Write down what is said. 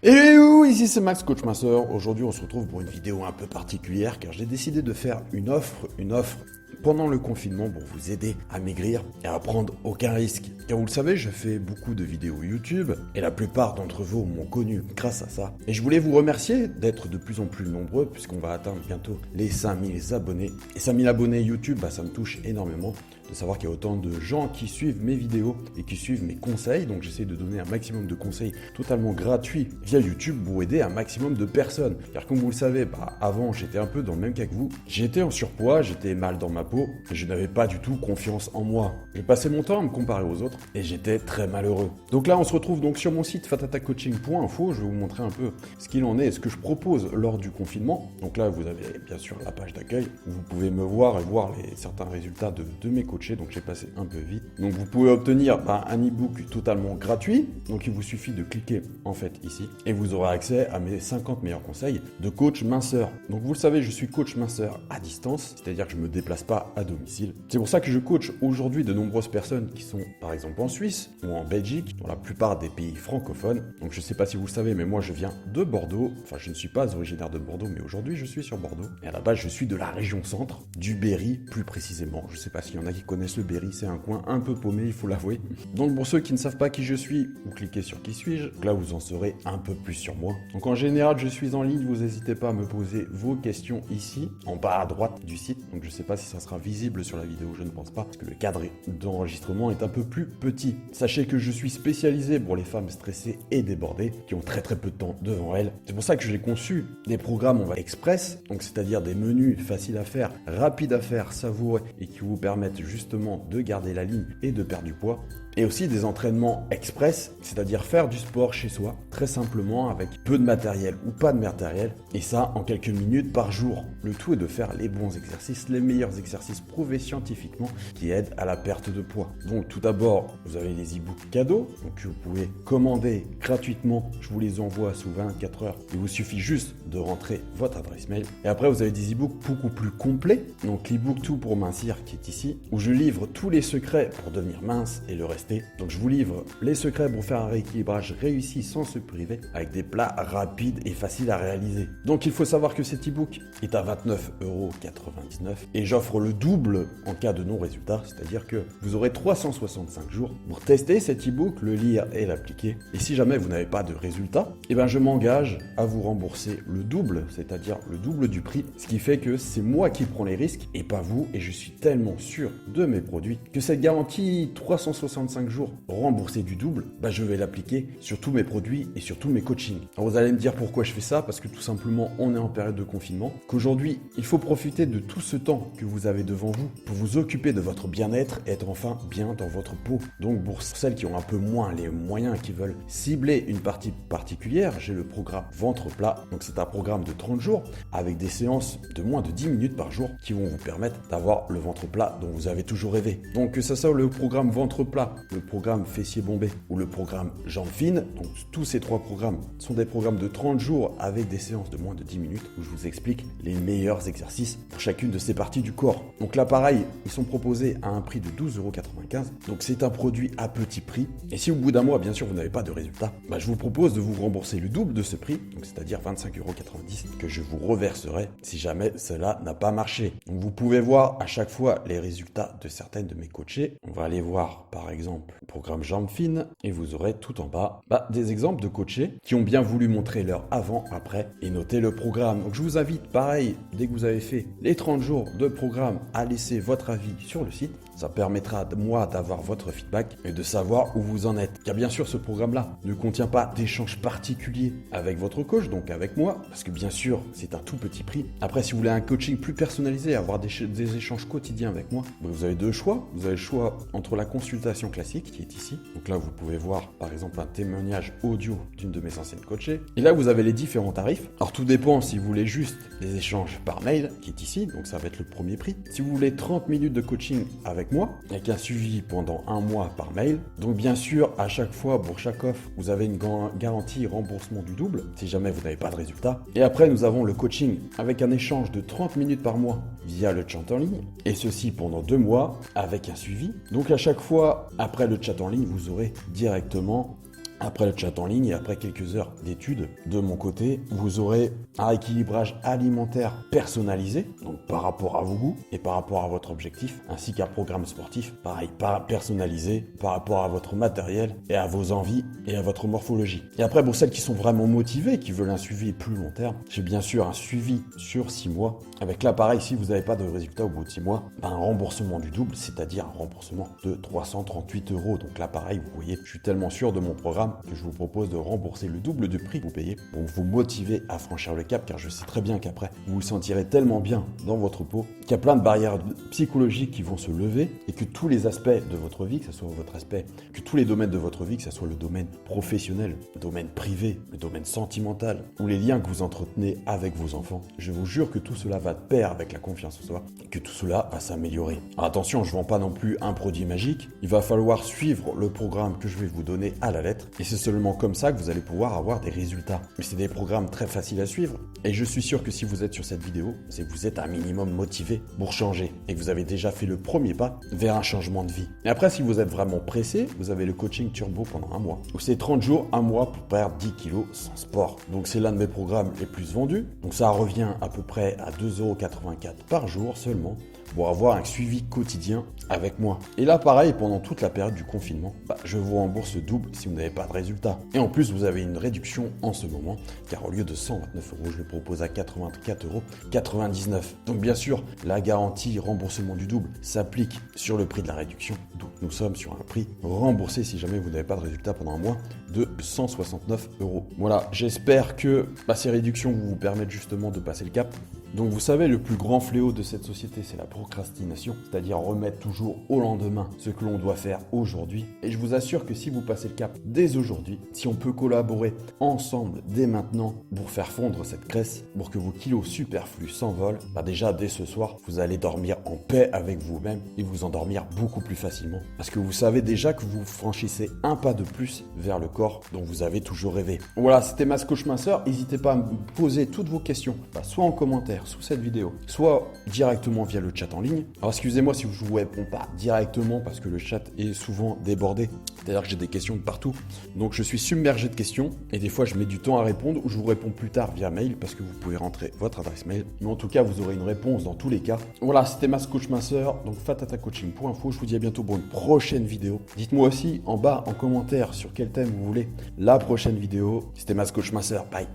Hello, ici c'est Max, coach masseur. Aujourd'hui, on se retrouve pour une vidéo un peu particulière car j'ai décidé de faire une offre pendant le confinement pour vous aider à maigrir et à prendre aucun risque. Car vous le savez, je fais beaucoup de vidéos YouTube et la plupart d'entre vous m'ont connu grâce à ça. Et je voulais vous remercier d'être de plus en plus nombreux puisqu'on va atteindre bientôt les 5000 abonnés. Et 5000 abonnés YouTube, ça me touche énormément de savoir qu'il y a autant de gens qui suivent mes vidéos et qui suivent mes conseils. Donc j'essaie de donner un maximum de conseils totalement gratuits via YouTube pour aider un maximum de personnes. Car comme vous le savez, avant j'étais un peu dans le même cas que vous. J'étais en surpoids, j'étais mal dans ma peau et je n'avais pas du tout confiance en moi. J'ai passé mon temps à me comparer aux autres et j'étais très malheureux. Donc là on se retrouve donc sur mon site fatatacoaching.info. Je vais vous montrer un peu ce qu'il en est et ce que je propose lors du confinement. Donc là vous avez bien sûr la page d'accueil où vous pouvez me voir et voir certains résultats de mes coachs. Donc j'ai passé un peu vite. Donc vous pouvez obtenir un e-book totalement gratuit. Donc il vous suffit de cliquer en fait ici et vous aurez accès à mes 50 meilleurs conseils de coach minceur. Donc vous le savez, je suis coach minceur à distance, c'est-à-dire que je ne me déplace pas à domicile. C'est pour ça que je coach aujourd'hui de nombreuses personnes qui sont par exemple en Suisse ou en Belgique, dans la plupart des pays francophones. Donc je ne sais pas si vous le savez, mais moi je viens de Bordeaux. Enfin, je ne suis pas originaire de Bordeaux, mais aujourd'hui je suis sur Bordeaux. Et à la base, je suis de la région centre, du Berry plus précisément. Je ne sais pas s'il y en a qui connaissent le Berry, c'est un coin un peu paumé, il faut l'avouer. Donc pour ceux qui ne savent pas qui je suis, vous cliquez sur qui suis-je, là vous en saurez un peu plus sur moi. Donc en général, je suis en ligne, vous n'hésitez pas à me poser vos questions ici, en bas à droite du site. Donc je ne sais pas si ça sera visible sur la vidéo, je ne pense pas, parce que le cadre d'enregistrement est un peu plus petit. Sachez que je suis spécialisé pour les femmes stressées et débordées, qui ont très peu de temps devant elles. C'est pour ça que j'ai conçu des programmes express, donc c'est-à-dire des menus faciles à faire, rapides à faire, savoureux, et qui vous permettent justement de garder la ligne et de perdre du poids. Et aussi des entraînements express, c'est-à-dire faire du sport chez soi, très simplement avec peu de matériel ou pas de matériel, et ça en quelques minutes par jour. Le tout est de faire les bons exercices, les meilleurs exercices prouvés scientifiquement qui aident à la perte de poids. Donc tout d'abord, vous avez les e-books cadeaux, donc que vous pouvez commander gratuitement, je vous les envoie sous 24 heures. Il vous suffit juste de rentrer votre adresse mail. Et après, vous avez des e-books beaucoup plus complets, donc l'e-book Tout pour mincir qui est ici, où je livre tous les secrets pour devenir mince et le reste. Donc je vous livre les secrets pour faire un rééquilibrage réussi sans se priver avec des plats rapides et faciles à réaliser. Donc il faut savoir que cet e-book est à 29,99 € et j'offre le double en cas de non-résultat, c'est-à-dire que vous aurez 365 jours pour tester cet e-book, le lire et l'appliquer. Et si jamais vous n'avez pas de résultat, je m'engage à vous rembourser le double, c'est-à-dire le double du prix, ce qui fait que c'est moi qui prends les risques et pas vous, et je suis tellement sûr de mes produits que cette garantie 365 jours remboursé du double, je vais l'appliquer sur tous mes produits et sur tous mes coachings. Alors vous allez me dire pourquoi je fais ça, parce que tout simplement on est en période de confinement, qu'aujourd'hui il faut profiter de tout ce temps que vous avez devant vous pour vous occuper de votre bien-être et être enfin bien dans votre peau. Donc pour celles qui ont un peu moins les moyens, qui veulent cibler une partie particulière, j'ai le programme ventre plat. Donc c'est un programme de 30 jours avec des séances de moins de 10 minutes par jour qui vont vous permettre d'avoir le ventre plat dont vous avez toujours rêvé. Donc que ça soit le programme ventre plat, le programme fessier bombé ou le programme jambes fines, donc tous ces trois programmes sont des programmes de 30 jours avec des séances de moins de 10 minutes où je vous explique les meilleurs exercices pour chacune de ces parties du corps. Donc là pareil, ils sont proposés à un prix de 12,95 €, donc c'est un produit à petit prix. Et si au bout d'un mois, bien sûr, vous n'avez pas de résultat, je vous propose de vous rembourser le double de ce prix, donc c'est-à-dire 25,90 € que je vous reverserai si jamais cela n'a pas marché. Donc vous pouvez voir à chaque fois les résultats de certaines de mes coachés. On va aller voir par exemple le programme jambes fines et vous aurez tout en bas des exemples de coachés qui ont bien voulu montrer leur avant-après et noter le programme. Donc je vous invite pareil, dès que vous avez fait les 30 jours de programme, à laisser votre avis sur le site. Ça permettra moi d'avoir votre feedback et de savoir où vous en êtes. Car bien sûr, ce programme-là ne contient pas d'échanges particuliers avec votre coach, donc avec moi, parce que bien sûr, c'est un tout petit prix. Après, si vous voulez un coaching plus personnalisé, avoir des échanges quotidiens avec moi, vous avez deux choix. Vous avez le choix entre la consultation classique, qui est ici. Donc là, vous pouvez voir, par exemple, un témoignage audio d'une de mes anciennes coachées. Et là, vous avez les différents tarifs. Alors, tout dépend si vous voulez juste des échanges par mail, qui est ici, donc ça va être le premier prix. Si vous voulez 30 minutes de coaching avec moi, avec un suivi pendant un mois par mail. Donc bien sûr, à chaque fois, pour chaque offre, vous avez une garantie remboursement du double, si jamais vous n'avez pas de résultat. Et après, nous avons le coaching avec un échange de 30 minutes par mois via le chat en ligne, et ceci pendant 2 mois avec un suivi. Donc à chaque fois, après le chat en ligne, vous aurez directement Après le chat en ligne et après quelques heures d'études de mon côté, vous aurez un rééquilibrage alimentaire personnalisé, donc par rapport à vos goûts et par rapport à votre objectif, ainsi qu'un programme sportif, pareil, pas personnalisé par rapport à votre matériel et à vos envies et à votre morphologie. Et après, pour celles qui sont vraiment motivées, qui veulent un suivi plus long terme, j'ai bien sûr un suivi sur 6 mois. Avec là, pareil, si vous n'avez pas de résultat au bout de 6 mois, un remboursement du double, c'est-à-dire un remboursement de 338 €. Donc là, pareil, vous voyez, je suis tellement sûr de mon programme que je vous propose de rembourser le double du prix que vous payez pour vous motiver à franchir le cap, car je sais très bien qu'après, vous vous sentirez tellement bien dans votre peau qu'il y a plein de barrières psychologiques qui vont se lever et que tous les aspects de votre vie, que ce soit votre aspect, que tous les domaines de votre vie, que ce soit le domaine professionnel, le domaine privé, le domaine sentimental ou les liens que vous entretenez avec vos enfants, je vous jure que tout cela va de pair avec la confiance en soi et que tout cela va s'améliorer. Alors attention, je ne vends pas non plus un produit magique, il va falloir suivre le programme que je vais vous donner à la lettre et c'est seulement comme ça que vous allez pouvoir avoir des résultats. Mais c'est des programmes très faciles à suivre et je suis sûr que si vous êtes sur cette vidéo, c'est que vous êtes un minimum motivé pour changer et que vous avez déjà fait le premier pas vers un changement de vie. Et après, si vous êtes vraiment pressé, vous avez le coaching turbo pendant un mois. Ou c'est 30 jours, un mois pour perdre 10 kilos sans sport. Donc c'est l'un de mes programmes les plus vendus. Donc ça revient à peu près à 2,84 € par jour seulement pour avoir un suivi quotidien avec moi. Et là, pareil, pendant toute la période du confinement, je vous rembourse le double si vous n'avez pas de résultat. Et en plus, vous avez une réduction en ce moment, car au lieu de 129 €, je le propose à 84,99 €. Donc bien sûr, la garantie remboursement du double s'applique sur le prix de la réduction. Donc nous sommes sur un prix remboursé si jamais vous n'avez pas de résultat pendant un mois de 169 €. Voilà, j'espère que ces réductions vous permettent justement de passer le cap. Donc vous savez, le plus grand fléau de cette société, c'est la procrastination, c'est-à-dire remettre toujours au lendemain ce que l'on doit faire aujourd'hui. Et je vous assure que si vous passez le cap dès aujourd'hui, si on peut collaborer ensemble dès maintenant pour faire fondre cette graisse, pour que vos kilos superflus s'envolent, déjà dès ce soir, vous allez dormir en paix avec vous-même et vous endormir beaucoup plus facilement. Parce que vous savez déjà que vous franchissez un pas de plus vers le corps dont vous avez toujours rêvé. Voilà, c'était Mas Coach Minceur. N'hésitez pas à me poser toutes vos questions, soit en commentaire sous cette vidéo, soit directement via le chat en ligne. Alors excusez-moi si je ne vous réponds pas directement parce que le chat est souvent débordé, c'est-à-dire que j'ai des questions de partout. Donc je suis submergé de questions et des fois je mets du temps à répondre ou je vous réponds plus tard via mail parce que vous pouvez rentrer votre adresse mail. Mais en tout cas, vous aurez une réponse dans tous les cas. Voilà, c'était Mas Coach Minceur, donc fatatacoaching.info. Je vous dis à bientôt pour une prochaine vidéo. Dites-moi aussi en bas en commentaire sur quel thème vous voulez la prochaine vidéo. C'était Mas Coach Minceur. Bye.